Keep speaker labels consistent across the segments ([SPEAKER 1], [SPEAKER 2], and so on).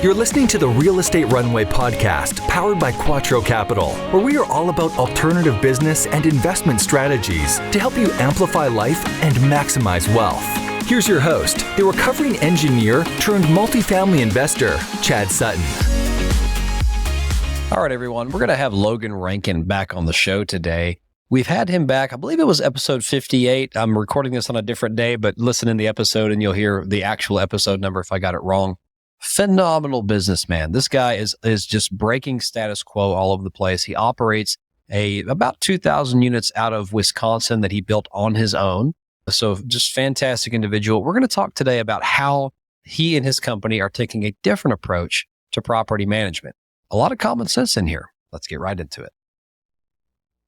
[SPEAKER 1] You're listening to the Real Estate Runway podcast, powered by Quattro Capital, where we are all about alternative business and investment strategies to help you amplify life and maximize wealth. Here's your host, the recovering engineer turned multifamily investor, Chad Sutton.
[SPEAKER 2] All right, everyone, we're going to have Logan Rankin back on the show today. We've had him back, I believe it was episode 58. I'm recording this on a different day, but listen in the episode and you'll hear the actual episode number if I got it wrong. Phenomenal businessman. This guy is just breaking status quo all over the place. He operates about 2,000 units out of Wisconsin that he built on his own. So just fantastic individual. We're going to talk today about how he and his company are taking a different approach to property management. A lot of common sense in here. Let's get right into it.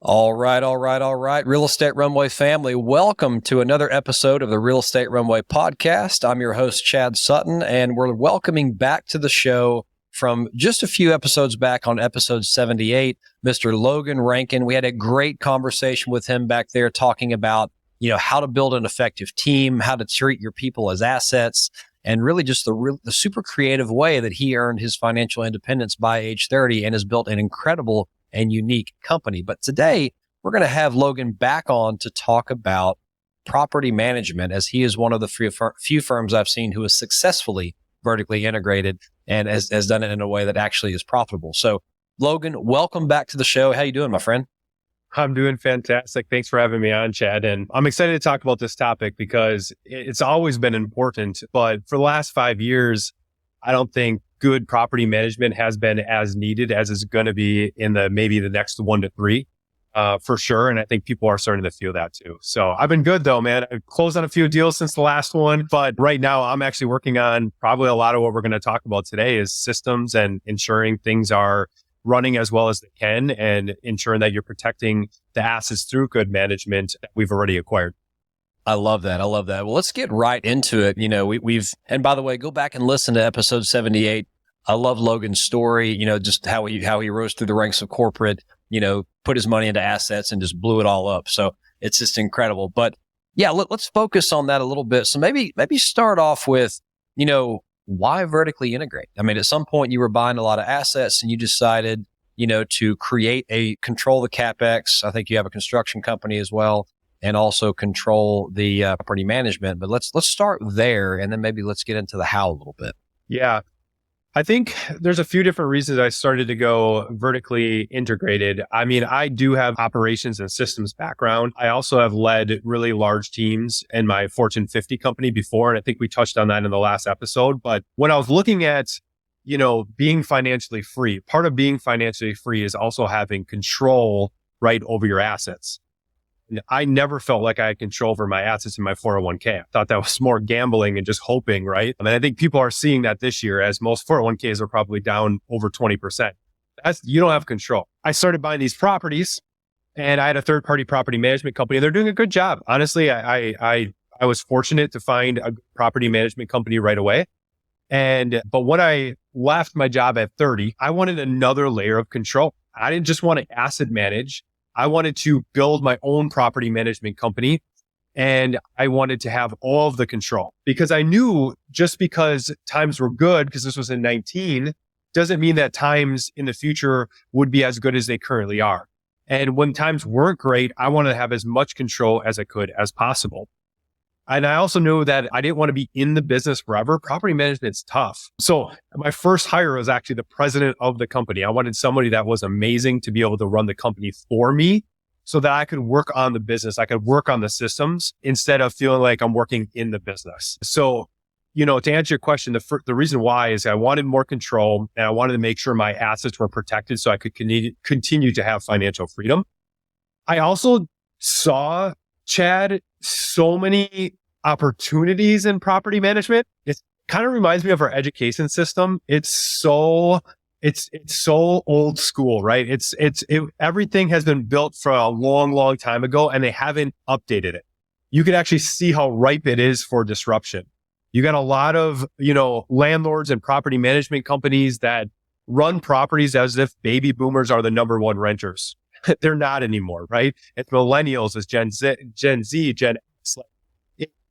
[SPEAKER 2] All right. Real Estate Runway family, welcome to another episode of the Real Estate Runway podcast. I'm your host, Chad Sutton, and we're welcoming back to the show from just a few episodes back on episode 78, Mr. Logan Rankin. We had a great conversation with him back there talking about, how to build an effective team, how to treat your people as assets, and really just the super creative way that he earned his financial independence by age 30 and has built an incredible and unique company. But today, we're going to have Logan back on to talk about property management, as he is one of the few firms I've seen who has successfully vertically integrated and has done it in a way that actually is profitable. So, Logan, welcome back to the show. How you doing, my friend?
[SPEAKER 3] I'm doing fantastic. Thanks for having me on, Chad. And I'm excited to talk about this topic because it's always been important. But for the last 5 years, I don't think good property management has been as needed as it's going to be in maybe the next 1 to 3, for sure. And I think people are starting to feel that too. So I've been good though, man. I've closed on a few deals since the last one, but right now I'm actually working on probably a lot of what we're going to talk about today is systems and ensuring things are running as well as they can and ensuring that you're protecting the assets through good management that we've already acquired.
[SPEAKER 2] I love that. Well, let's get right into it. We've, and by the way, go back and listen to episode 78. I love Logan's story, just how he rose through the ranks of corporate, put his money into assets and just blew it all up. So it's just incredible. But yeah, let's focus on that a little bit. So maybe start off with, why vertically integrate? I mean, at some point you were buying a lot of assets and you decided, to control the CapEx. I think you have a construction company as well, and also control the property management. But let's start there, and then maybe let's get into the how a little bit.
[SPEAKER 3] Yeah. I think there's a few different reasons I started to go vertically integrated. I mean, I do have operations and systems background. I also have led really large teams in my Fortune 50 company before, and I think we touched on that in the last episode. But when I was looking at, being financially free, part of being financially free is also having control, right, over your assets. I never felt like I had control over my assets in my 401k. I thought that was more gambling and just hoping, right? I mean, I think people are seeing that this year as most 401ks are probably down over 20%. You don't have control. I started buying these properties and I had a third-party property management company. They're doing a good job. Honestly, I was fortunate to find a property management company right away. But when I left my job at 30, I wanted another layer of control. I didn't just want to asset manage. I wanted to build my own property management company, and I wanted to have all of the control because I knew just because times were good, because this was in 19, doesn't mean that times in the future would be as good as they currently are. And when times weren't great, I wanted to have as much control as I could as possible. And I also knew that I didn't want to be in the business forever. Property management's tough. So my first hire was actually the president of the company. I wanted somebody that was amazing to be able to run the company for me so that I could work on the business. I could work on the systems instead of feeling like I'm working in the business. So, to answer your question, the reason why is I wanted more control and I wanted to make sure my assets were protected so I could continue to have financial freedom. I also saw, Chad, so many opportunities in property management. It kind of reminds me of our education system. It's so old school, right? Everything has been built for a long, long time ago and they haven't updated it. You can actually see how ripe it is for disruption. You got a lot of, landlords and property management companies that run properties as if baby boomers are the number one renters. They're not anymore, right? It's millennials, it's Gen Z, Gen X.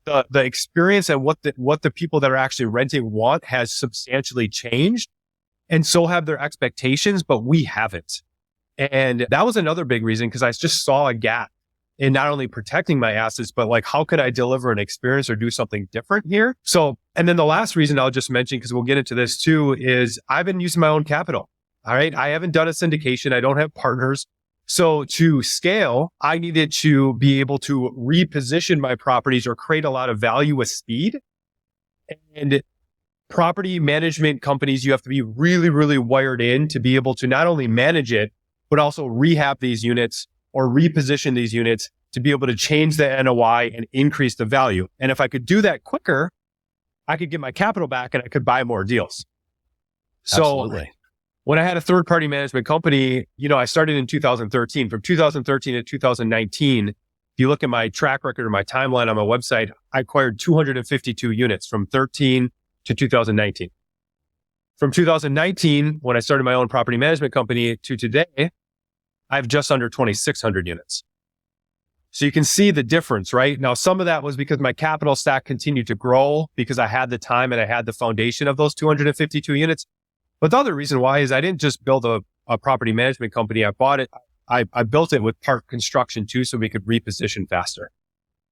[SPEAKER 3] The experience and what the people that are actually renting want has substantially changed. and so have their expectations, but we haven't. And that was another big reason, because I just saw a gap in not only protecting my assets, but like, how could I deliver an experience or do something different here? So, and then the last reason I'll just mention, because we'll get into this too, is I've been using my own capital. All right. I haven't done a syndication. I don't have partners. So to scale, I needed to be able to reposition my properties or create a lot of value with speed. And property management companies, you have to be really, really wired in to be able to not only manage it, but also rehab these units or reposition these units to be able to change the NOI and increase the value. And if I could do that quicker, I could get my capital back and I could buy more deals. So
[SPEAKER 2] Absolutely.
[SPEAKER 3] When I had a third-party management company, I started in 2013. From 2013 to 2019, if you look at my track record or my timeline on my website, I acquired 252 units from 13 to 2019. From 2019, when I started my own property management company, to today, I have just under 2,600 units. So you can see the difference, right? Now, some of that was because my capital stack continued to grow because I had the time and I had the foundation of those 252 units. But the other reason why is I didn't just build a property management company. I bought it. I built it with part construction too, so we could reposition faster.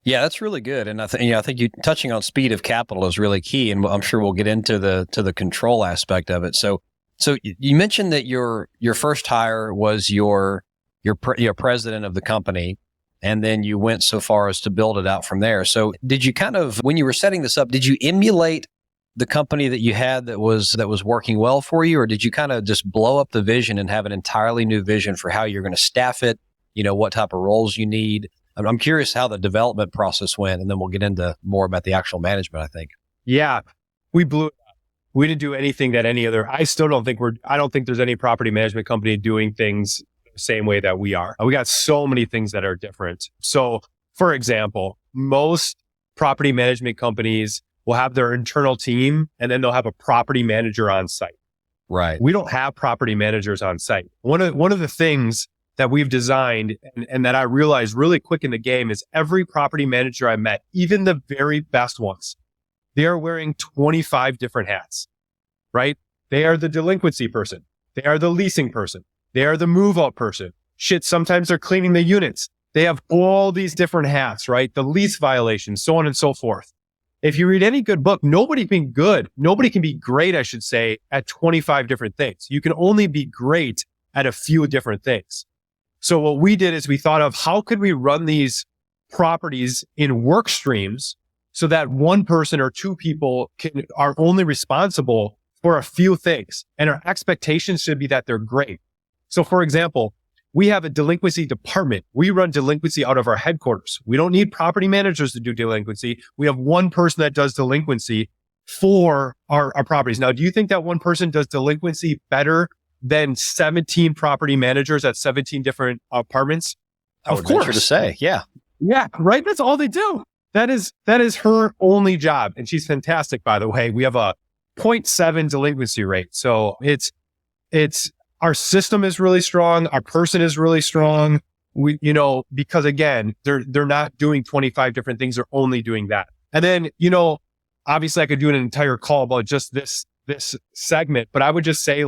[SPEAKER 2] Yeah, that's really good. And I think you touching on speed of capital is really key. And I'm sure we'll get into the control aspect of it. So you mentioned that your first hire was your president of the company, and then you went so far as to build it out from there. So did you when you were setting this up, did you emulate the company that you had that was working well for you, or did you kind of just blow up the vision and have an entirely new vision for how you're going to staff it? What type of roles you need? I'm curious how the development process went, and then we'll get into more about the actual management, I think.
[SPEAKER 3] Yeah, we blew it up. We didn't do anything that any other, I don't think there's any property management company doing things the same way that we are. We got so many things that are different. So for example, most property management companies will have their internal team and then they'll have a property manager on site.
[SPEAKER 2] Right.
[SPEAKER 3] We don't have property managers on site. One of the things that we've designed and that I realized really quick in the game is every property manager I met, even the very best ones, they are wearing 25 different hats, right? They are the delinquency person. They are the leasing person. They are the move out person. Sometimes they're cleaning the units. They have all these different hats, right? The lease violations, so on and so forth. If you read any good book, nobody can be great, I should say, at 25 different things. You can only be great at a few different things. So what we did is we thought of how could we run these properties in work streams so that one person or two people are only responsible for a few things. And our expectations should be that they're great. So for example, we have a delinquency department. We run delinquency out of our headquarters. We don't need property managers to do delinquency. We have one person that does delinquency for our properties. Now, do you think that one person does delinquency better than 17 property managers at 17 different apartments?
[SPEAKER 2] Of course. To say, yeah.
[SPEAKER 3] Yeah, right? That's all they do. That is her only job. And she's fantastic, by the way. We have a 0.7 delinquency rate. So it's our system is really strong. Our person is really strong. Because again, they're not doing 25 different things. They're only doing that. And then, obviously I could do an entire call about just this segment, but I would just say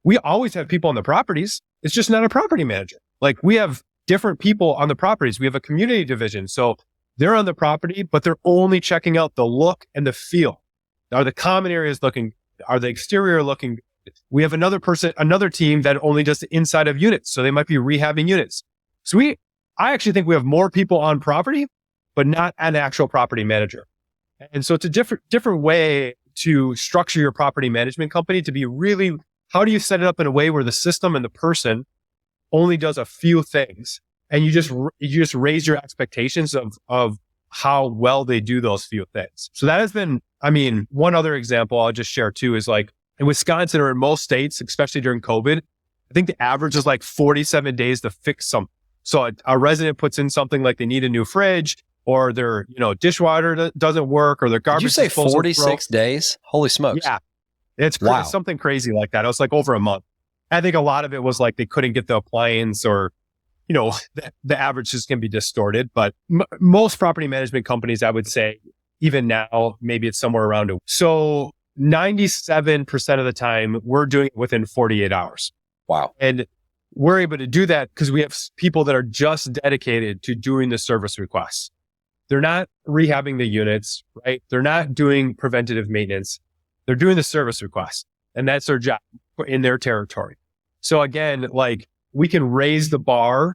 [SPEAKER 3] we always have people on the properties. It's just not a property manager. We have different people on the properties. We have a community division. So they're on the property, but they're only checking out the look and the feel. Are the common areas looking, are the exterior looking? We have another team that only does the inside of units. So they might be rehabbing units. So I actually think we have more people on property, but not an actual property manager. And so it's a different way to structure your property management company to be really, how do you set it up in a way where the system and the person only does a few things, and you just raise your expectations of how well they do those few things. So that has been, one other example I'll just share too is in Wisconsin or in most states, especially during COVID, I think the average is 47 days to fix something. So a resident puts in something like they need a new fridge, or their dishwater doesn't work, or their garbage.
[SPEAKER 2] Did you say 46 days? Holy smokes!
[SPEAKER 3] Yeah, it's something crazy like that. It was over a month. I think a lot of it was they couldn't get the appliance, or the averages can be distorted. But most property management companies, I would say, even now, maybe it's somewhere around it. So 97% of the time, we're doing it within 48 hours.
[SPEAKER 2] Wow.
[SPEAKER 3] And we're able to do that because we have people that are just dedicated to doing the service requests. They're not rehabbing the units, right? They're not doing preventative maintenance. They're doing the service request, and that's their job in their territory. So again, like, we can raise the bar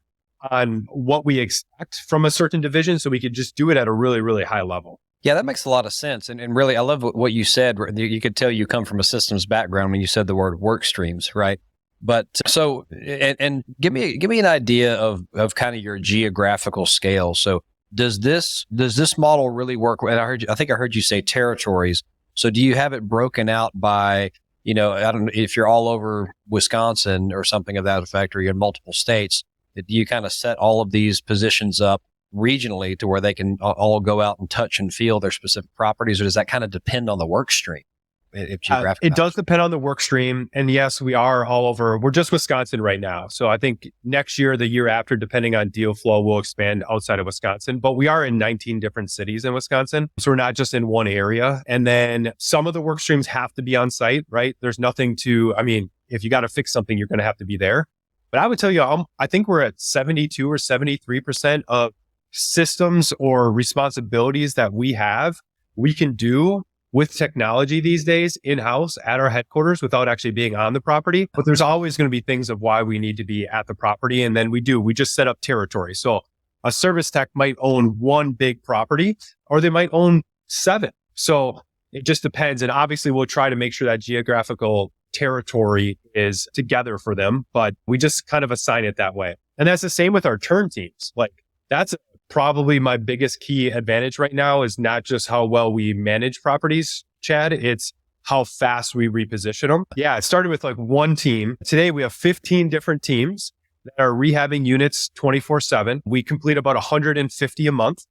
[SPEAKER 3] on what we expect from a certain division, so we could just do it at a really, really high level.
[SPEAKER 2] Yeah, that makes a lot of sense. And really, I love what you said. You could tell you come from a systems background when you said the word work streams, right? But so, and give me an idea of kind of your geographical scale. So does this model really work? And I think I heard you say territories. So do you have it broken out by, I don't know if you're all over Wisconsin or something of that effect, or you're in multiple states, do you kind of set all of these positions up regionally to where they can all go out and touch and feel their specific properties, or does that kind of depend on the work stream?
[SPEAKER 3] It does depend on the work stream. And yes, we are all over. We're just Wisconsin right now. So I think next year, the year after, depending on deal flow, we'll expand outside of Wisconsin. But we are in 19 different cities in Wisconsin. So we're not just in one area. And then some of the work streams have to be on site, right? There's nothing if you got to fix something, you're going to have to be there. But I would tell you, I think we're at 72 or 73% of systems or responsibilities that we can do with technology these days in-house at our headquarters without actually being on the property. But there's always going to be things of why we need to be at the property. And then we just set up territory. So a service tech might own one big property, or they might own 7. So it just depends. And obviously we'll try to make sure that geographical territory is together for them, but we just kind of assign it that way. And that's the same with our turn teams. Like, that's probably my biggest key advantage right now, is not just how well we manage properties, Chad. It's how fast we reposition them. Yeah, it started with like one team. Today we have 15 different teams that are rehabbing units 24/7. We complete about 150 a month,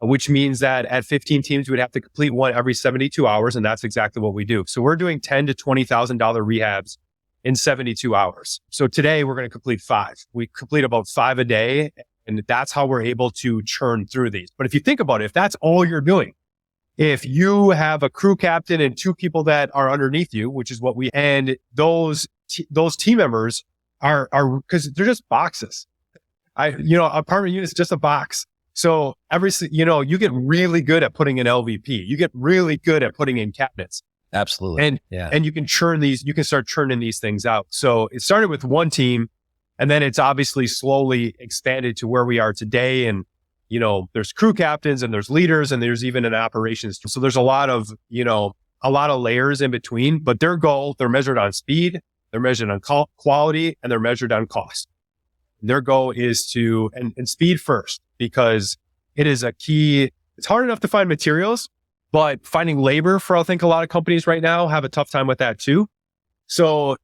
[SPEAKER 3] which means that at 15 teams, we'd have to complete one every 72 hours. And that's exactly what we do. So we're doing $10,000 to $20,000 rehabs in 72 hours. So today we're going to complete 5. We complete about 5 a day. And that's how we're able to churn through these. But if you think about it, if that's all you're doing, if you have a crew captain and 2 people that are underneath you, which is what and those team members are because they're just boxes. Apartment unit is just a box. So you get really good at putting in LVP. You get really good at putting in cabinets.
[SPEAKER 2] Absolutely.
[SPEAKER 3] And you can start churning these things out. So it started with one team. And then it's obviously slowly expanded to where we are today. And, there's crew captains and there's leaders and there's even an operations. So there's a lot of layers in between, but their goal, they're measured on speed, they're measured on quality, and they're measured on cost. Their goal is and speed first, because it is a key. It's hard enough to find materials, but finding labor for, I think a lot of companies right now have a tough time with that too. So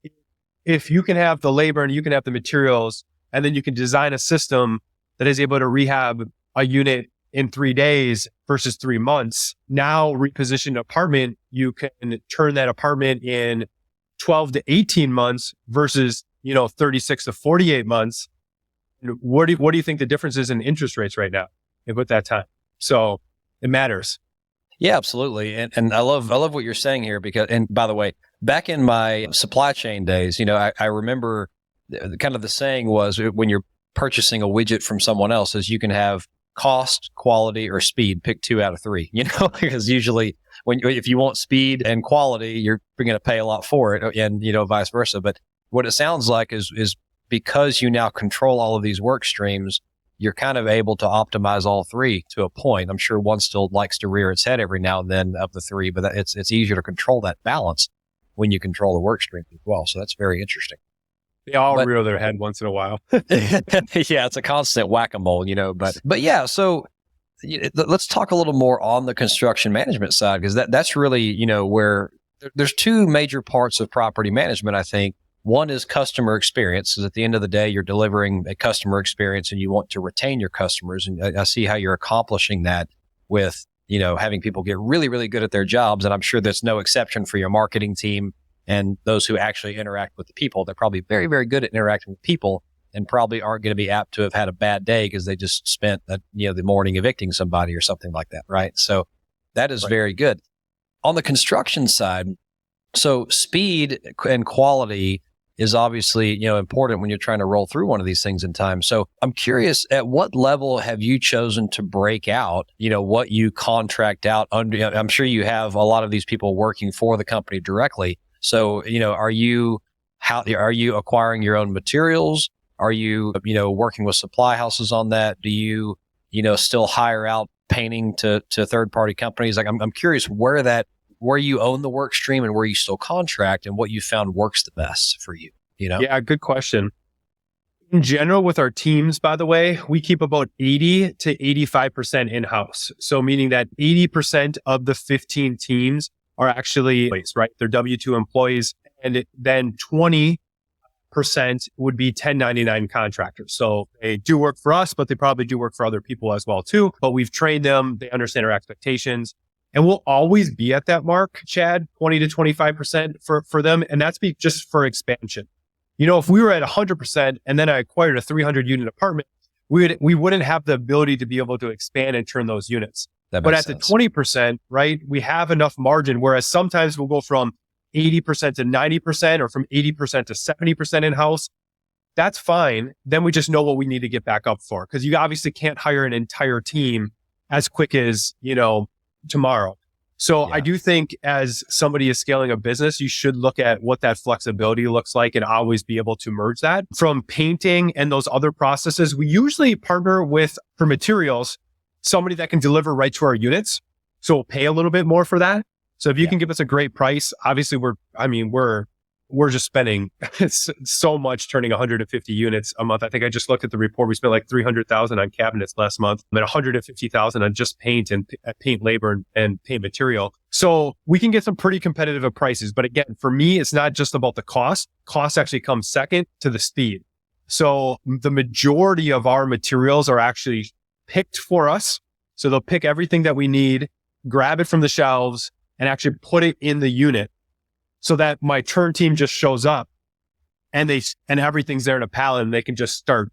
[SPEAKER 3] if you can have the labor and you can have the materials, and then you can design a system that is able to rehab a unit in 3 days versus 3 months, now reposition an apartment, you can turn that apartment in 12 to 18 months versus, 36 to 48 months. What do you think the difference is in interest rates right now with that time? So it matters.
[SPEAKER 2] Yeah, absolutely. And I love what you're saying here, because, and by the way, back in my supply chain days, I remember kind of the saying was, when you're purchasing a widget from someone else, is you can have cost, quality, or speed. Pick 2 out of 3, because usually if you want speed and quality, you're going to pay a lot for it, and, vice versa. But what it sounds like is because you now control all of these work streams, you're kind of able to optimize all 3 to a point. I'm sure one still likes to rear its head every now and then of the 3, but it's easier to control that balance when you control the work stream as well. So that's very interesting.
[SPEAKER 3] They all rear their head once in a while.
[SPEAKER 2] Yeah, it's a constant whack-a-mole, but yeah. So let's talk a little more on the construction management side, because that's really, where there's 2 major parts of property management, I think. One is customer experience, because at the end of the day, you're delivering a customer experience and you want to retain your customers. And I see how you're accomplishing that with, having people get really, really good at their jobs. And I'm sure there's no exception for your marketing team and those who actually interact with the people. They're probably very, very good at interacting with people, and probably aren't going to be apt to have had a bad day because they just spent the morning evicting somebody or something like that, right? So that is very good. On the construction side, So speed and quality is obviously, important when you're trying to roll through one of these things in time. So I'm curious, at what level have you chosen to break out, what you contract out under? I'm sure you have a lot of these people working for the company directly. So, are you acquiring your own materials? Are you, working with supply houses on that? Do you, still hire out painting to third-party companies? Like, I'm curious where you own the work stream and where you still contract and what you found works the best for you,
[SPEAKER 3] Yeah, good question. In general, with our teams, by the way, we keep about 80 to 85% in-house. So meaning that 80% of the 15 teams are actually, right? They're W-2 employees. And then 20% would be 1099 contractors. So they do work for us, but they probably do work for other people as well too. But we've trained them. They understand our expectations. And we'll always be at that mark, Chad, 20 to 25% for them. And that's just for expansion. If we were at 100% and then I acquired a 300 unit apartment, we wouldn't have the ability to be able to expand and turn those units. But at the 20%, right, we have enough margin, whereas sometimes we'll go from 80% to 90% or from 80% to 70% in-house. That's fine. Then we just know what we need to get back up for. Because you obviously can't hire an entire team as quick as, tomorrow. So I do think as somebody is scaling a business, you should look at what that flexibility looks like and always be able to merge that. From painting and those other processes, we usually partner with, for materials, somebody that can deliver right to our units. So we'll pay a little bit more for that. So if you can give us a great price, obviously we're just spending so much turning 150 units a month. I think I just looked at the report. We spent like $300,000 on cabinets last month, but $150,000 on just paint and paint labor and paint material. So we can get some pretty competitive prices. But again, for me, it's not just about the cost. Cost actually comes second to the speed. So the majority of our materials are actually picked for us. So they'll pick everything that we need, grab it from the shelves, and actually put it in the unit. So that my turn team just shows up and everything's there in a pallet and they can just start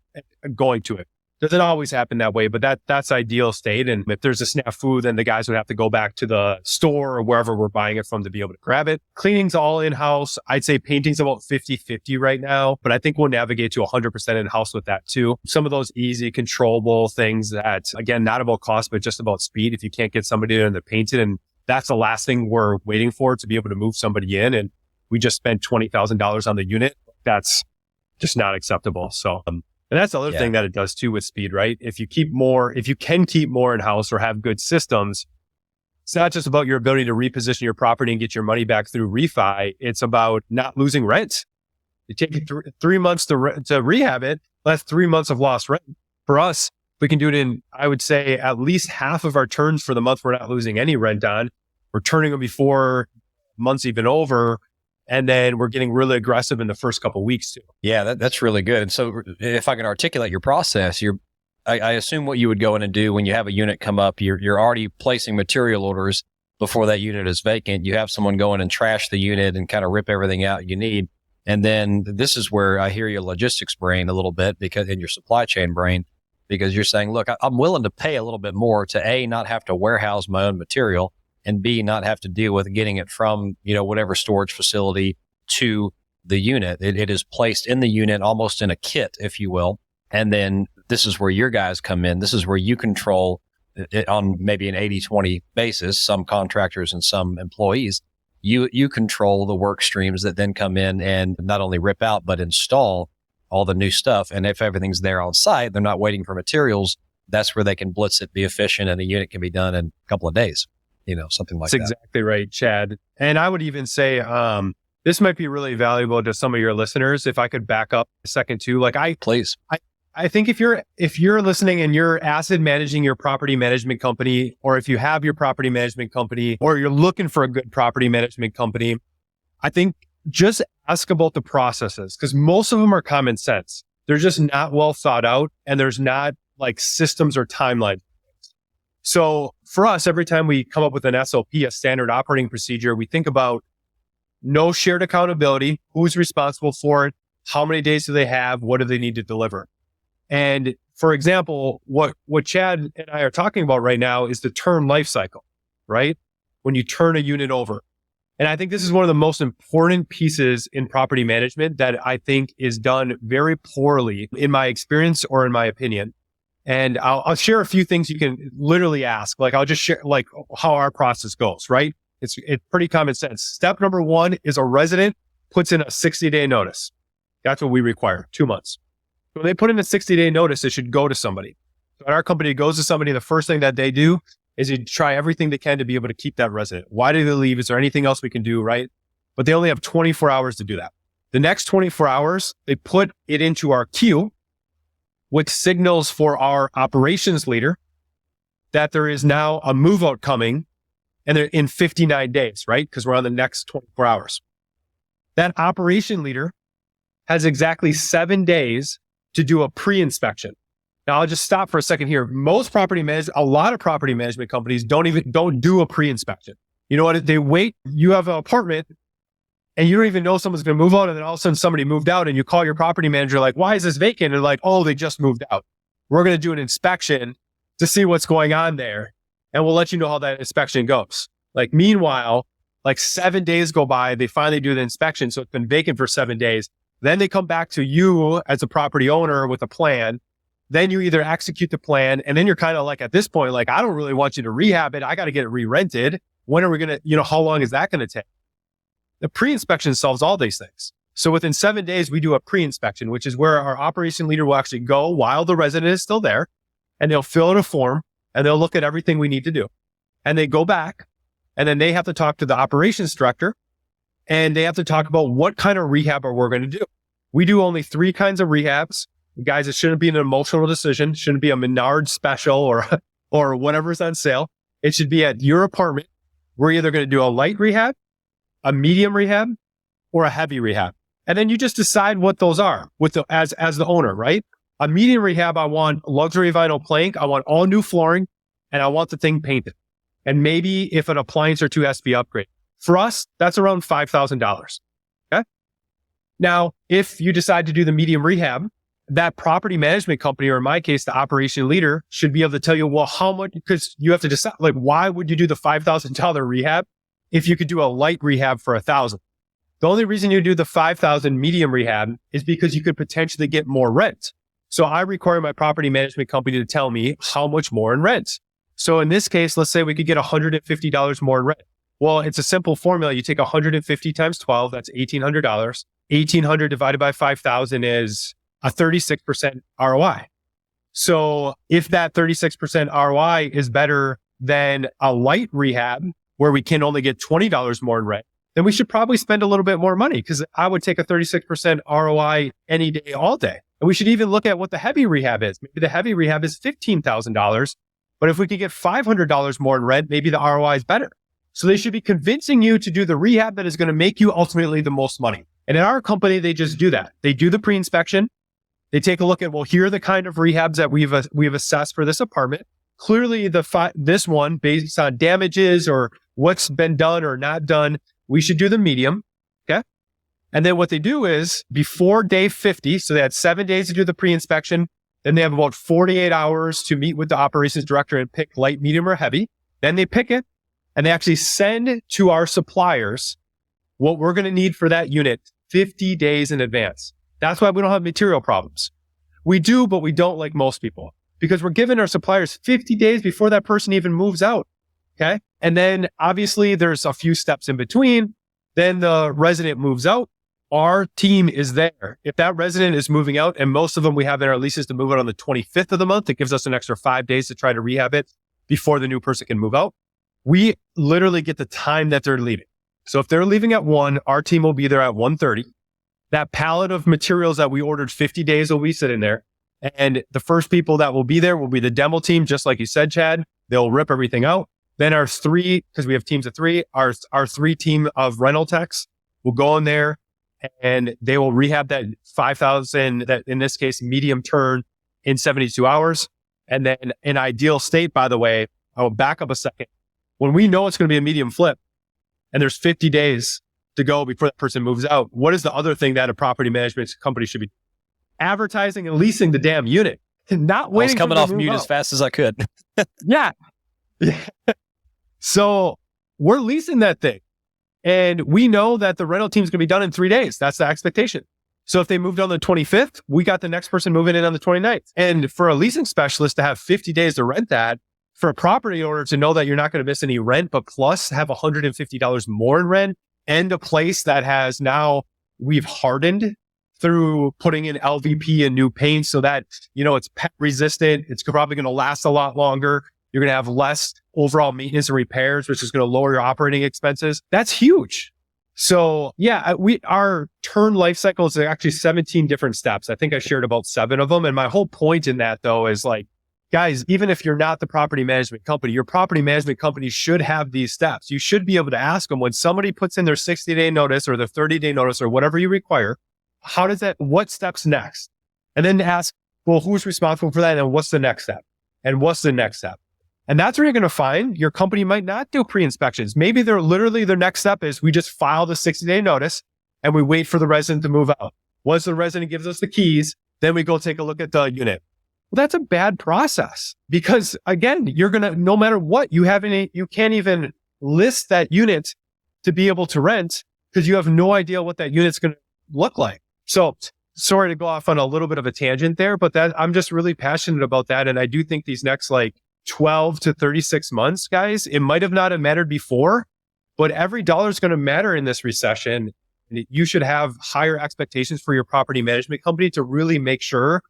[SPEAKER 3] going to it. Doesn't always happen that way, but that's ideal state. And if there's a snafu, then the guys would have to go back to the store or wherever we're buying it from to be able to grab it. Cleaning's all in-house. I'd say painting's about 50-50 right now, but I think we'll navigate to 100% in-house with that too. Some of those easy, controllable things that, again, not about cost, but just about speed. If you can't get somebody in to paint it, and that's the last thing we're waiting for, to be able to move somebody in, and we just spent $20,000 on the unit. That's just not acceptable. So, and that's the other thing that it does too with speed, right? If you can keep more in-house or have good systems, it's not just about your ability to reposition your property and get your money back through refi. It's about not losing rent. You take 3 months to rehab it. That's 3 months of lost rent. For us, we can do it in, I would say, at least half of our turns for the month we're not losing any rent on. We're turning them before month's even over. And then we're getting really aggressive in the first couple of weeks too.
[SPEAKER 2] Yeah, that's really good. And so if I can articulate your process, I assume what you would go in and do when you have a unit come up, you're already placing material orders before that unit is vacant. You have someone go in and trash the unit and kind of rip everything out you need. And then this is where I hear your logistics brain a little bit, because in your supply chain brain, because you're saying, look, I'm willing to pay a little bit more to A, not have to warehouse my own material, and B, not have to deal with getting it from, whatever storage facility to the unit. It is placed in the unit, almost in a kit, if you will. And then this is where your guys come in. This is where you control it on maybe an 80-20 basis, some contractors and some employees. You control the work streams that then come in and not only rip out, but install all the new stuff. And if everything's there on site, they're not waiting for materials. That's where they can blitz it, be efficient, and the unit can be done in a couple of days, something like that.
[SPEAKER 3] That's exactly right, Chad. And I would even say, this might be really valuable to some of your listeners. If I could back up a second too,
[SPEAKER 2] Please.
[SPEAKER 3] I think if you're listening and you're asset managing your property management company, or if you have your property management company, or you're looking for a good property management company, I think just ask about the processes, because most of them are common sense. They're just not well thought out, and there's not like systems or timelines. So for us, every time we come up with an SOP, a standard operating procedure, we think about no shared accountability, who's responsible for it, how many days do they have, what do they need to deliver? And for example, what Chad and I are talking about right now is the turn life cycle, right? When you turn a unit over. And I think this is one of the most important pieces in property management that I think is done very poorly in my experience or in my opinion. And I'll share a few things you can literally ask. Like I'll just share like how our process goes, right? It's pretty common sense. Step number one is a resident puts in a 60-day notice. That's what we require, 2 months. So when they put in a 60-day notice, it should go to somebody. So at our company, it goes to somebody. The first thing that they do is you try everything they can to be able to keep that resident. Why did they leave? Is there anything else we can do, right? But they only have 24 hours to do that. The next 24 hours, they put it into our queue, which signals for our operations leader that there is now a move out coming and they're in 59 days, right? Because we're on the next 24 hours. That operation leader has exactly 7 days to do a pre-inspection. Now I'll just stop for a second here. A lot of property management companies don't do a pre-inspection. You know what? They wait. You have an apartment and you don't even know someone's going to move out. And then all of a sudden somebody moved out and you call your property manager like, why is this vacant? And they're like, oh, they just moved out. We're going to do an inspection to see what's going on there. And we'll let you know how that inspection goes. Like meanwhile, like 7 days go by, they finally do the inspection. So it's been vacant for 7 days. Then they come back to you as a property owner with a plan. Then you either execute the plan and then you're kind of like at this point, like, I don't really want you to rehab it. I got to get it re-rented. When are we going to, how long is that going to take? The pre-inspection solves all these things. So within 7 days, we do a pre-inspection, which is where our operation leader will actually go while the resident is still there and they'll fill out a form and they'll look at everything we need to do. And they go back and then they have to talk to the operations director and they have to talk about what kind of rehab are we going to do. We do only 3 kinds of rehabs. Guys, it shouldn't be an emotional decision. It shouldn't be a Menards special or whatever's on sale. It should be at your apartment. We're either going to do a light rehab, a medium rehab, or a heavy rehab. And then you just decide what those are as the owner, right? A medium rehab, I want luxury vinyl plank. I want all new flooring and I want the thing painted. And maybe if an appliance or two has to be upgraded. For us, that's around $5,000. Okay. Now, if you decide to do the medium rehab, that property management company, or in my case, the operation leader, should be able to tell you, well, how much, because you have to decide, like, why would you do the $5,000 rehab if you could do a light rehab for $1,000? The only reason you do the $5,000 medium rehab is because you could potentially get more rent. So I require my property management company to tell me how much more in rent. So in this case, let's say we could get $150 more in rent. Well, it's a simple formula. You take 150 times 12, that's $1,800. 1,800 divided by 5,000 is a 36% ROI. So if that 36% ROI is better than a light rehab where we can only get $20 more in rent, then we should probably spend a little bit more money, because I would take a 36% ROI any day, all day. And we should even look at what the heavy rehab is. Maybe the heavy rehab is $15,000, but if we could get $500 more in rent, maybe the ROI is better. So they should be convincing you to do the rehab that is going to make you ultimately the most money. And in our company, they just do that. They do the pre-inspection. They take a look at, well, here are the kind of rehabs that we've assessed for this apartment. Clearly, this one, based on damages or what's been done or not done, we should do the medium. Okay. And then what they do is before day 50, so they had 7 days to do the pre-inspection. Then they have about 48 hours to meet with the operations director and pick light, medium, or heavy. Then they pick it and they actually send to our suppliers what we're going to need for that unit 50 days in advance. That's why we don't have material problems. We do, but we don't, like most people, because we're giving our suppliers 50 days before that person even moves out. Okay. And then obviously there's a few steps in between. Then the resident moves out. Our team is there. If that resident is moving out, and most of them we have in our leases to move out on the 25th of the month, it gives us an extra 5 days to try to rehab it before the new person can move out. We literally get the time that they're leaving. So if they're leaving at 1, our team will be there at 1:30. That pallet of materials that we ordered 50 days will be sitting there. And the first people that will be there will be the demo team, just like you said, Chad. They'll rip everything out. Then our 3, because we have teams of 3, our 3 team of rental techs will go in there and they will rehab that 5,000, that in this case, medium turn in 72 hours. And then in ideal state, by the way, I will back up a second. When we know it's going to be a medium flip and there's 50 days to go before that person moves out, what is the other thing that a property management company should be doing? Advertising and leasing the damn unit, not waiting. I was
[SPEAKER 2] coming off mute as fast as I could.
[SPEAKER 3] Yeah. So we're leasing that thing. And we know that the rental team is going to be done in 3 days. That's the expectation. So if they moved on the 25th, we got the next person moving in on the 29th. And for a leasing specialist to have 50 days to rent that, for a property owner to know that you're not going to miss any rent, but plus have $150 more in rent, and a place that has now we've hardened through putting in LVP and new paint so that, it's pet resistant. It's probably going to last a lot longer. You're going to have less overall maintenance and repairs, which is going to lower your operating expenses. That's huge. So yeah, our turn life cycle is actually 17 different steps. I think I shared about 7 of them. And my whole point in that though is like, guys, even if you're not the property management company, your property management company should have these steps. You should be able to ask them when somebody puts in their 60-day notice or their 30-day notice or whatever you require, what steps next? And then ask, well, who's responsible for that? And what's the next step? And what's the next step? And that's where you're going to find your company might not do pre-inspections. Maybe their next step is we just file the 60-day notice and we wait for the resident to move out. Once the resident gives us the keys, then we go take a look at the unit. Well, that's a bad process because again, you're going to, no matter what, you can't even list that unit to be able to rent because you have no idea what that unit's going to look like. So sorry to go off on a little bit of a tangent there, but I'm just really passionate about that. And I do think these next 12 to 36 months, guys, it might have not have mattered before, but every dollar is going to matter in this recession. And you should have higher expectations for your property management company to really make sure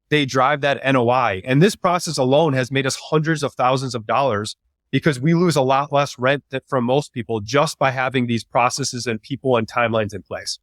[SPEAKER 3] they drive that NOI. And this process alone has made us hundreds of thousands of dollars because we lose a lot less rent from most people just by having these processes and people and timelines in place.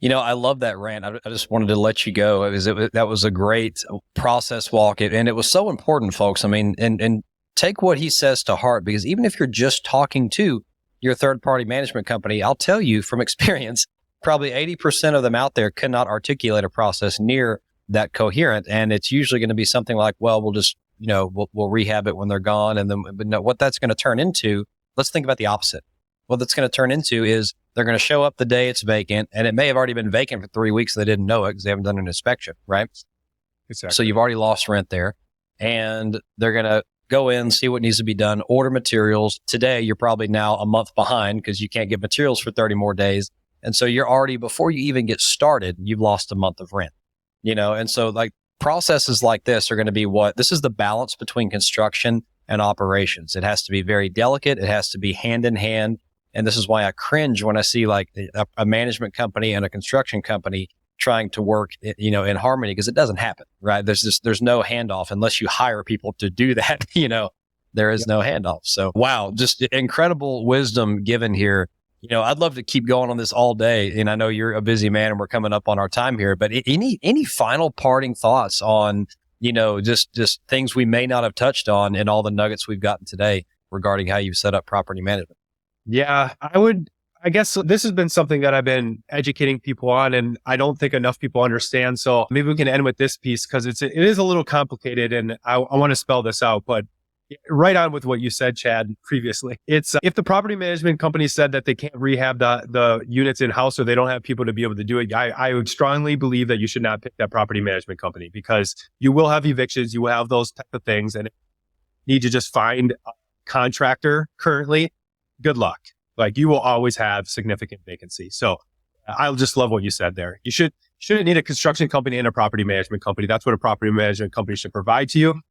[SPEAKER 2] I love that rant. I just wanted to let you go. That was a great process walk. And it was so important, folks. I mean, and take what he says to heart, because even if you're just talking to your third party management company, I'll tell you from experience, probably 80% of them out there cannot articulate a process near that coherent. And it's usually going to be something like, well, we'll just, we'll rehab it when they're gone. And then, but no, what that's going to turn into, let's think about the opposite. What that's going to turn into is they're going to show up the day it's vacant, and it may have already been vacant for 3 weeks. They didn't know it because they haven't done an inspection, right?
[SPEAKER 3] Exactly.
[SPEAKER 2] So you've already lost rent there, and they're going to go in, see what needs to be done, order materials. Today, you're probably now a month behind because you can't get materials for 30 more days. And so you're already, before you even get started, you've lost a month of rent, And so processes like this are going to be this is the balance between construction and operations. It has to be very delicate. It has to be hand in hand. And this is why I cringe when I see a management company and a construction company trying to work, in harmony, because it doesn't happen, right? There's no handoff unless you hire people to do that. There is no handoff. So, wow, just incredible wisdom given here. I'd love to keep going on this all day. And I know you're a busy man and we're coming up on our time here, but any final parting thoughts on, just things we may not have touched on in all the nuggets we've gotten today regarding how you've set up property management?
[SPEAKER 3] Yeah, I guess this has been something that I've been educating people on, and I don't think enough people understand. So maybe we can end with this piece because it is a little complicated, and I want to spell this out, but right on with what you said, Chad, previously. It's if the property management company said that they can't rehab the units in-house or they don't have people to be able to do it, I would strongly believe that you should not pick that property management company because you will have evictions, you will have those type of things, and you need to just find a contractor currently. Good luck. You will always have significant vacancy. So I just love what you said there. You shouldn't need a construction company and a property management company. That's what a property management company should provide to you.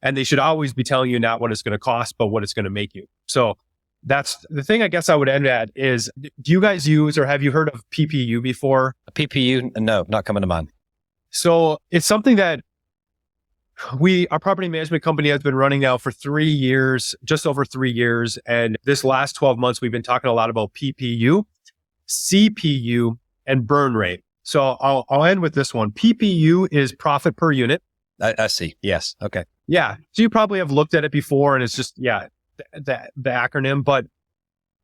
[SPEAKER 3] And they should always be telling you not what it's going to cost, but what it's going to make you. So that's the thing I guess I would end at is, do you guys use or have you heard of PPU before?
[SPEAKER 2] A PPU? No, not coming to mind.
[SPEAKER 3] So it's something that our property management company has been running now for 3 years, just over 3 years. And this last 12 months, we've been talking a lot about PPU, CPU, and burn rate. So I'll end with this one. PPU is profit per unit.
[SPEAKER 2] I see. Yes. Okay.
[SPEAKER 3] Yeah. So you probably have looked at it before and it's just, the acronym, but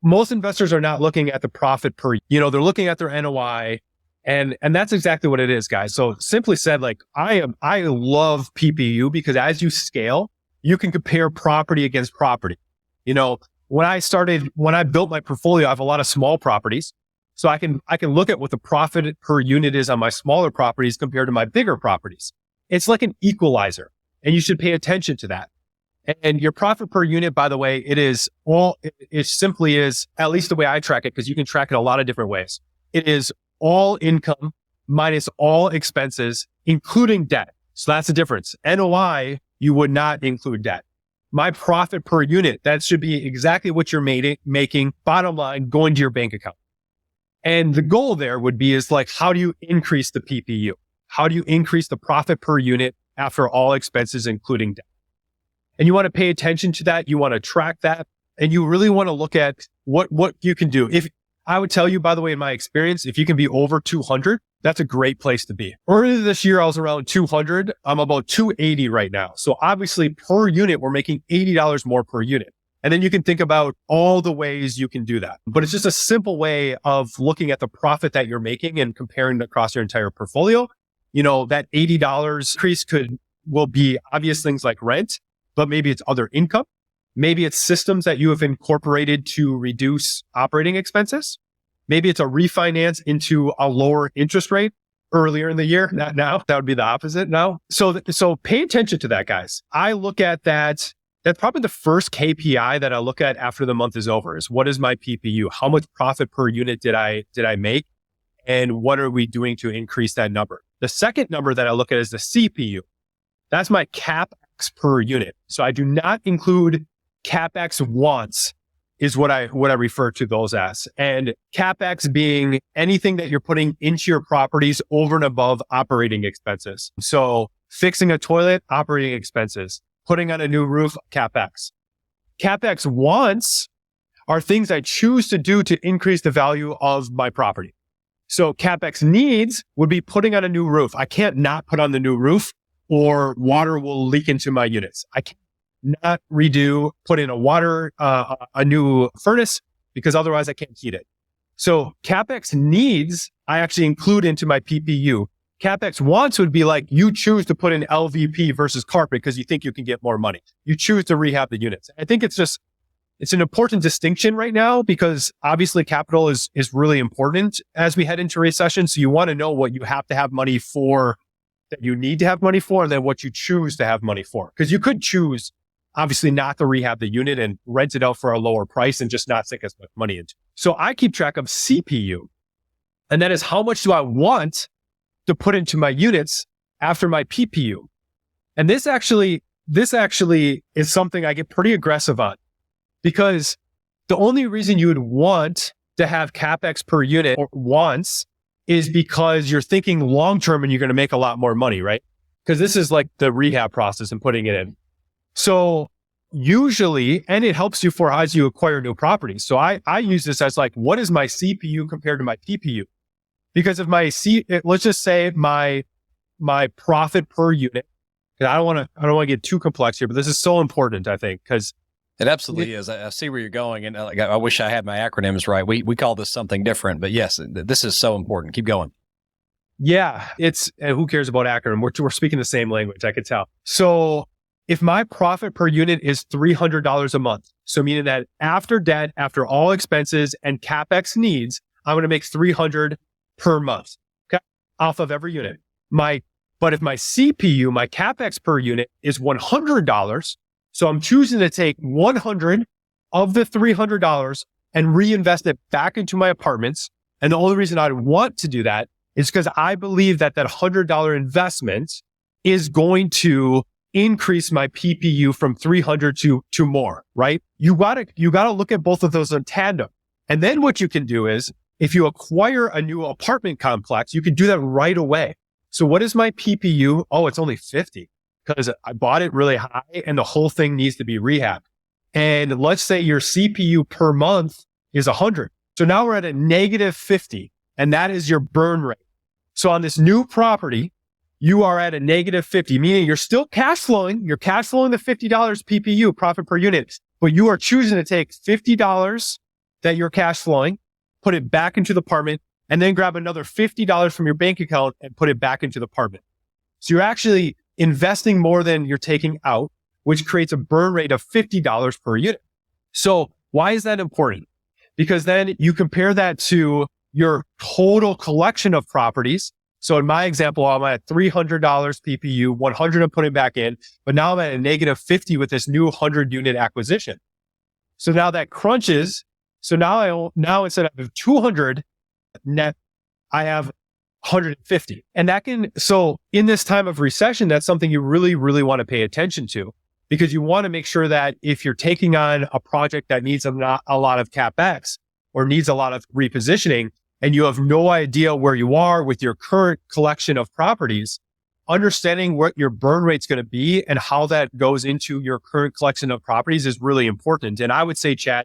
[SPEAKER 3] most investors are not looking at the profit per, they're looking at their NOI. And that's exactly what it is, guys. So simply said, I love PPU because as you scale, you can compare property against property. When I built my portfolio, I have a lot of small properties. So I can look at what the profit per unit is on my smaller properties compared to my bigger properties. It's like an equalizer and you should pay attention to that. And your profit per unit, by the way, it simply is, at least the way I track it, because you can track it a lot of different ways. It is all income minus all expenses, including debt. So that's the difference. NOI, you would not include debt. My profit per unit, that should be exactly what you're making, bottom line, going to your bank account. And the goal there would be is like, how do you increase the PPU? How do you increase the profit per unit after all expenses, including debt? And you want to pay attention to that. You want to track that. And you really want to look at what you can do. If I would tell you, by the way, in my experience, if you can be over 200, that's a great place to be. Earlier this year, I was around 200. I'm about 280 right now. So obviously per unit, we're making $80 more per unit. And then you can think about all the ways you can do that. But it's just a simple way of looking at the profit that you're making and comparing it across your entire portfolio. You know, that $80 increase will be obvious things like rent, but maybe it's other income. Maybe it's systems that you have incorporated to reduce operating expenses. Maybe it's a refinance into a lower interest rate earlier in the year, not now. That would be the opposite now. So pay attention to that, guys. I look at that. That's probably the first KPI that I look at after the month is over is what is my PPU? How much profit per unit did I make? And what are we doing to increase that number? The second number that I look at is the CPU. That's my CapEx per unit. So I do not include CapEx wants is what I refer to those as. And CapEx being anything that you're putting into your properties over and above operating expenses. So fixing a toilet, operating expenses. Putting on a new roof, CapEx. CapEx wants are things I choose to do to increase the value of my property. So CapEx needs would be putting on a new roof. I can't not put on the new roof or water will leak into my units. I can't not put in a new furnace because otherwise I can't heat it. So CapEx needs, I actually include into my PPU. CapEx wants would be like you choose to put in LVP versus carpet because you think you can get more money. You choose to rehab the units. I think it's an important distinction right now because obviously capital is really important as we head into recession. So you want to know what you have to have money for, that you need to have money for, and then what you choose to have money for. Because you could choose obviously not to rehab the unit and rent it out for a lower price and just not sink as much money into it. So I keep track of CPU. And that is how much do I want to put into my units after my PPU. And this actually is something I get pretty aggressive on because the only reason you would want to have CapEx per unit or once is because you're thinking long-term and you're going to make a lot more money, right? Because this is like the rehab process and putting it in. So usually, and it helps you for as you acquire new properties. So I use this as like, what is my CPU compared to my PPU? Because if let's just say my profit per unit, I don't want to get too complex here, but this is so important, I think, because
[SPEAKER 2] it absolutely is. I see where you're going, and I wish I had my acronyms right. We call this something different, but yes, this is so important. Keep going.
[SPEAKER 3] Yeah, who cares about acronym? We're speaking the same language, I could tell. So if my profit per unit is $300 a month, so meaning that after debt, after all expenses and CapEx needs, I'm going to make $300 per month, okay, off of every unit. But if my CPU, my CapEx per unit is $100, so I'm choosing to take $100 of the $300 and reinvest it back into my apartments. And the only reason I'd want to do that is because I believe that $100 investment is going to increase my PPU from 300 to more, right? You gotta look at both of those in tandem. And then what you can do is, if you acquire a new apartment complex, you can do that right away. So what is my PPU? Oh, it's only 50 because I bought it really high and the whole thing needs to be rehabbed. And let's say your CPU per month is 100. So now we're at a negative 50 and that is your burn rate. So on this new property, you are at a negative 50, meaning you're still cash flowing. You're cash flowing the $50 PPU, profit per unit, but you are choosing to take $50 that you're cash flowing, put it back into the apartment, and then grab another $50 from your bank account and put it back into the apartment. So you're actually investing more than you're taking out, which creates a burn rate of $50 per unit. So why is that important? Because then you compare that to your total collection of properties. So in my example, I'm at $300 PPU, 100 I'm putting back in, but now I'm at a negative 50 with this new 100 unit acquisition. So now that crunches. So now instead of 200 net, I have 150. And so in this time of recession, that's something you really, really want to pay attention to, because you want to make sure that if you're taking on a project that needs a lot of CapEx or needs a lot of repositioning, and you have no idea where you are with your current collection of properties, understanding what your burn rate's going to be and how that goes into your current collection of properties is really important. And I would say, Chad,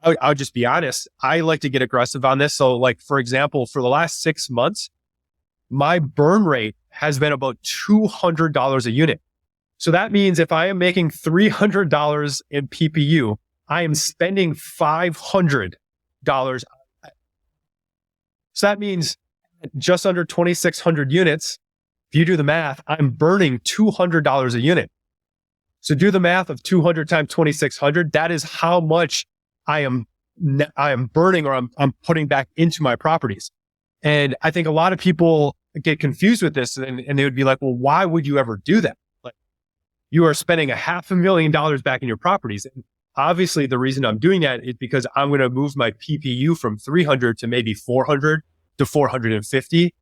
[SPEAKER 3] I'll just be honest, I like to get aggressive on this. So like, for example, for the last 6 months, my burn rate has been about $200 a unit. So that means if I am making $300 in PPU, I am spending $500. So that means just under 2,600 units. If you do the math, I'm burning $200 a unit. So do the math of 200 times 2,600. That is how much I am burning, or I'm putting back into my properties. And I think a lot of people get confused with this, and they would be like, well, why would you ever do that? Like, you are spending $500,000 back in your properties. And obviously the reason I'm doing that is because I'm going to move my PPU from 300 to maybe 400 to 450,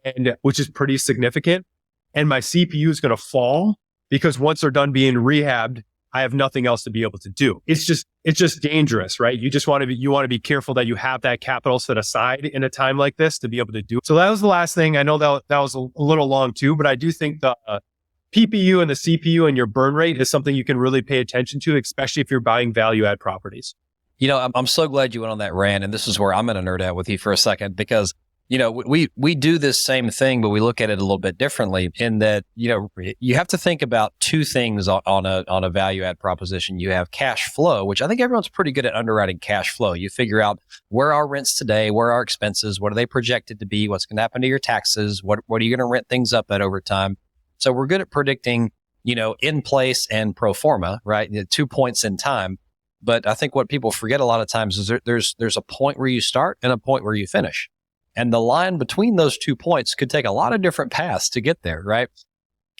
[SPEAKER 3] and which is pretty significant. And my CPU is going to fall because once they're done being rehabbed, I have nothing else to be able to do. It's just dangerous, right? You want to be careful that you have that capital set aside in a time like this to be able to do it. So that was the last thing. I know that was a little long too, but I do think the PPU and the CPU and your burn rate is something you can really pay attention to, especially if you're buying value add properties.
[SPEAKER 2] You know, I'm so glad you went on that rant, and this is where I'm going to nerd out with you for a second, because, you know, we do this same thing, but we look at it a little bit differently in that, you know, you have to think about two things on a value add proposition. You have cash flow, which I think everyone's pretty good at underwriting cash flow. You figure out where are rents today, where are expenses, what are they projected to be, what's going to happen to your taxes, what are you going to rent things up at over time. So we're good at predicting, you know, in place and pro forma, right? 2 points in time. But I think what people forget a lot of times is there's a point where you start and a point where you finish. And the line between those 2 points could take a lot of different paths to get there, right?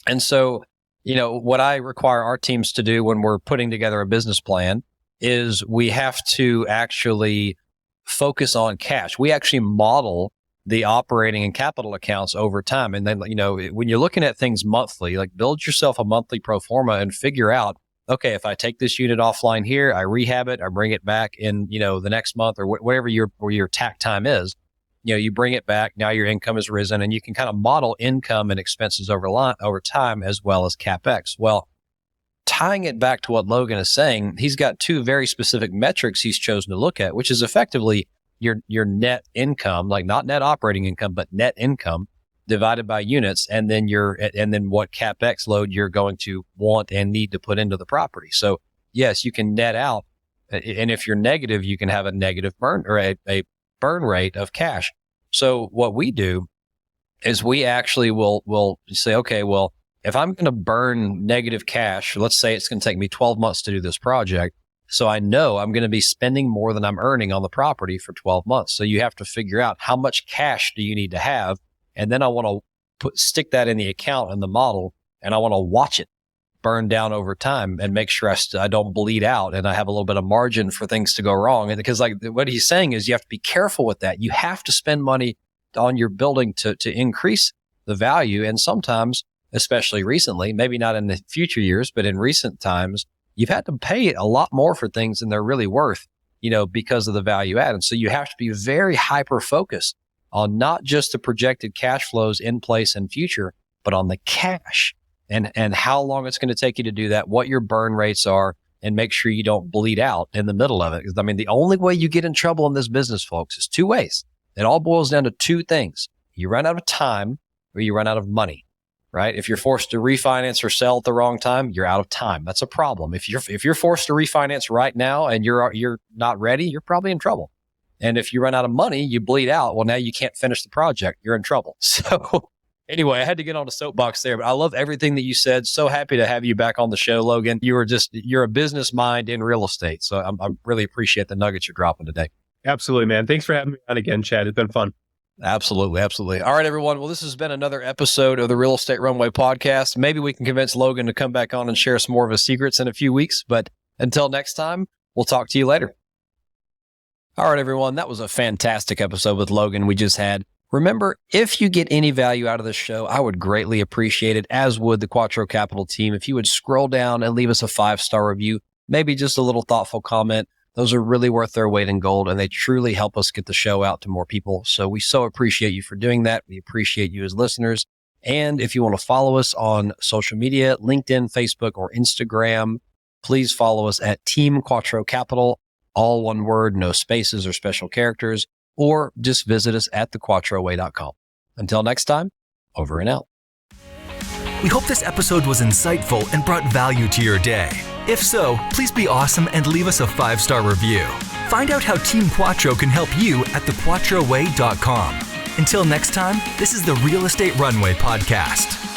[SPEAKER 2] And so, you know, what I require our teams to do when we're putting together a business plan is we have to actually focus on cash. We actually model the operating and capital accounts over time. And then, you know, when you're looking at things monthly, like build yourself a monthly pro forma and figure out, okay, if I take this unit offline here, I rehab it, I bring it back in, you know, the next month or whatever your tack time is, you know, you bring it back. Now your income has risen, and you can kind of model income and expenses over time as well as CapEx. Well, tying it back to what Logan is saying, he's got two very specific metrics he's chosen to look at, which is effectively your net income, like not net operating income, but net income divided by units, and then what CapEx load you're going to want and need to put into the property. So yes, you can net out, and if you're negative, you can have a negative burn or a burn rate of cash. So what we do is we actually will say, okay, well, if I'm going to burn negative cash, let's say it's going to take me 12 months to do this project. So I know I'm going to be spending more than I'm earning on the property for 12 months. So you have to figure out how much cash do you need to have. And then I want to stick that in the account and the model, and I want to watch it burn down over time and make sure I don't bleed out and I have a little bit of margin for things to go wrong. And because like what he's saying is you have to be careful with that. You have to spend money on your building to increase the value. And sometimes, especially recently, maybe not in the future years, but in recent times, you've had to pay a lot more for things than they're really worth, you know, because of the value add. And so you have to be very hyper focused on not just the projected cash flows in place and future, but on the cash and how long it's going to take you to do that, what your burn rates are, and make sure you don't bleed out in the middle of it. Because I mean, the only way you get in trouble in this business, folks, is two ways. It all boils down to two things. You run out of time or you run out of money, right? If you're forced to refinance or sell at the wrong time, you're out of time. That's a problem. If you're forced to refinance right now and you're not ready, you're probably in trouble. And if you run out of money, you bleed out. Well, now you can't finish the project. You're in trouble. So anyway, I had to get on a soapbox there, but I love everything that you said. So happy to have you back on the show, Logan. You're a business mind in real estate. So I really appreciate the nuggets you're dropping today.
[SPEAKER 3] Absolutely, man. Thanks for having me on again, Chad. It's been fun.
[SPEAKER 2] Absolutely. Absolutely. All right, everyone. Well, this has been another episode of the Real Estate Runway podcast. Maybe we can convince Logan to come back on and share some more of his secrets in a few weeks. But until next time, we'll talk to you later. All right, everyone. That was a fantastic episode with Logan we just had. Remember, if you get any value out of this show, I would greatly appreciate it, as would the Quattro Capital team, if you would scroll down and leave us a 5-star review, maybe just a little thoughtful comment. Those are really worth their weight in gold, and they truly help us get the show out to more people. So we so appreciate you for doing that. We appreciate you as listeners. And if you want to follow us on social media, LinkedIn, Facebook, or Instagram, please follow us at Team Quattro Capital, all one word, no spaces or special characters, or just visit us at thequattroway.com. Until next time, over and out.
[SPEAKER 1] We hope this episode was insightful and brought value to your day. If so, please be awesome and leave us a 5-star review. Find out how Team Quattro can help you at thequattroway.com. Until next time, this is the Real Estate Runway podcast.